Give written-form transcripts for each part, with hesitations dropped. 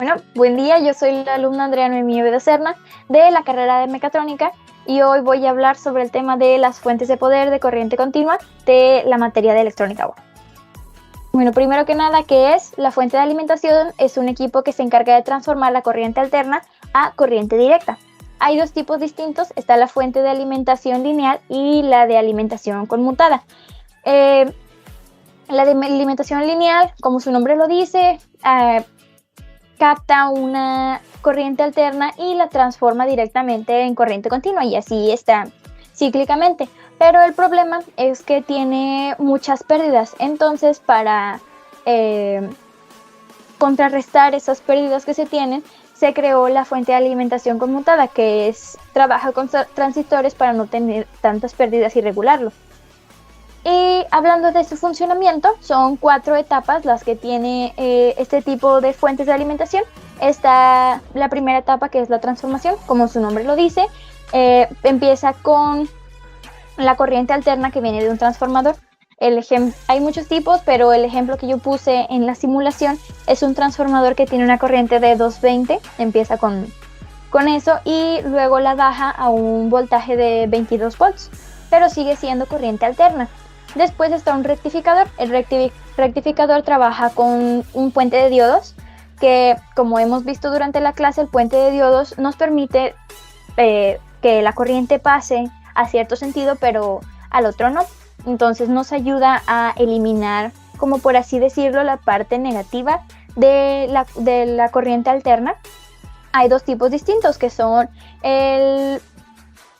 Bueno, buen día, yo soy la alumna Andrea Noemí Serna de la carrera de Mecatrónica y hoy voy a hablar sobre el tema de las fuentes de poder de corriente continua de la materia de electrónica 1. Bueno, primero que nada, ¿qué es? La fuente de alimentación es un equipo que se encarga de transformar la corriente alterna a corriente directa. Hay dos tipos distintos, está la fuente de alimentación lineal y la de alimentación conmutada. La de alimentación lineal, como su nombre lo dice, capta una corriente alterna y la transforma directamente en corriente continua y así está cíclicamente. Pero el problema es que tiene muchas pérdidas, entonces para contrarrestar esas pérdidas que se tienen, se creó la fuente de alimentación conmutada, que trabaja con transistores para no tener tantas pérdidas y regularlo. Y hablando de su funcionamiento, son 4 etapas las que tiene este tipo de fuentes de alimentación. Está la primera etapa, que es la transformación, como su nombre lo dice. Empieza con la corriente alterna que viene de un transformador. Hay muchos tipos, pero el ejemplo que yo puse en la simulación es un transformador que tiene una corriente de 220, empieza con eso y luego la baja a un voltaje de 22 volts, pero sigue siendo corriente alterna. Después está un rectificador. El rectificador trabaja con un puente de diodos que, como hemos visto durante la clase, el puente de diodos nos permite que la corriente pase a cierto sentido, pero al otro no. Entonces nos ayuda a eliminar, como por así decirlo, la parte negativa de la corriente alterna. Hay dos tipos distintos, que son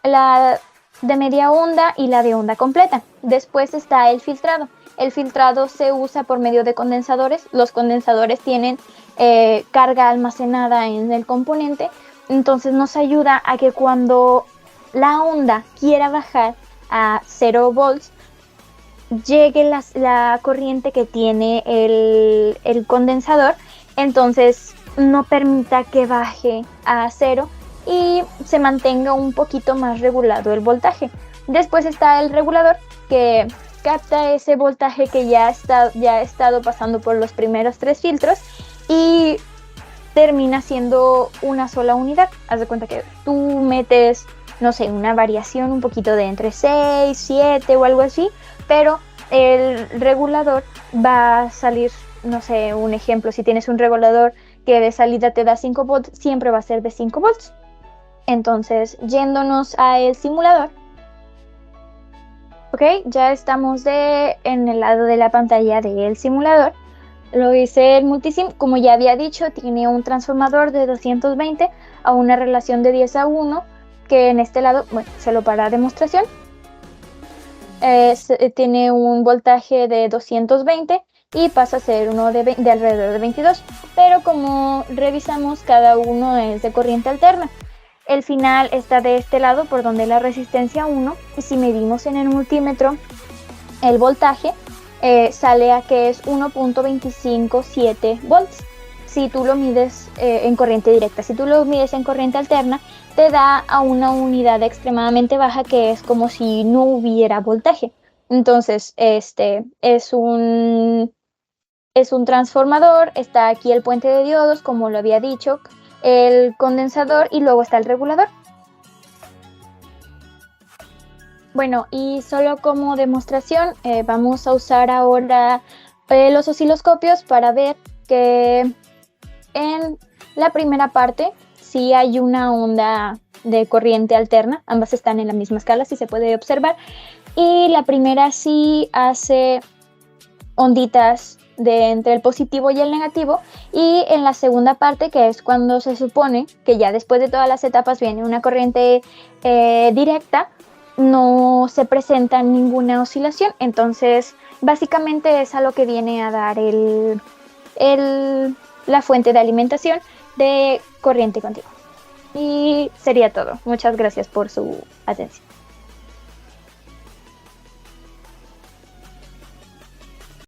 la de media onda y la de onda completa. Después está el filtrado. El filtrado se usa por medio de condensadores. Los condensadores tienen carga almacenada en el componente, entonces nos ayuda a que cuando la onda quiera bajar a 0 volts, llegue la corriente que tiene el condensador, entonces no permita que baje a 0 y se mantenga un poquito más regulado el voltaje. Después está el regulador, que capta ese voltaje que ya ha estado pasando por los primeros 3 filtros y termina siendo una sola unidad. Haz de cuenta que tú metes, no sé, una variación un poquito de entre 6, 7 o algo así, pero el regulador va a salir, no sé, un ejemplo, si tienes un regulador que de salida te da 5 volts, siempre va a ser de 5 volts. Entonces, yéndonos al simulador, ok, ya estamos en el lado de la pantalla del simulador. Lo hice el Multisim, como ya había dicho, tiene un transformador de 220 a una relación de 10:1, que en este lado, bueno, solo para demostración, tiene un voltaje de 220 y pasa a ser uno de alrededor de 22, pero como revisamos, cada uno es de corriente alterna. El final está de este lado, por donde la resistencia 1, y si medimos en el multímetro el voltaje, sale a que es 1.257 volts. Si tú lo mides en corriente directa, si tú lo mides en corriente alterna, te da a una unidad extremadamente baja, que es como si no hubiera voltaje. Entonces, este es un transformador, está aquí el puente de diodos, como lo había dicho, el condensador y luego está el regulador. Bueno, y solo como demostración, vamos a usar ahora los osciloscopios para ver que en la primera parte sí hay una onda de corriente alterna, ambas están en la misma escala, si se puede observar, y la primera sí hace onditas entre el positivo y el negativo, y en la segunda parte, que es cuando se supone que ya después de todas las etapas viene una corriente directa, no se presenta ninguna oscilación. Entonces básicamente es a lo que viene a dar la fuente de alimentación de corriente continua. Y sería todo. Muchas gracias por su atención.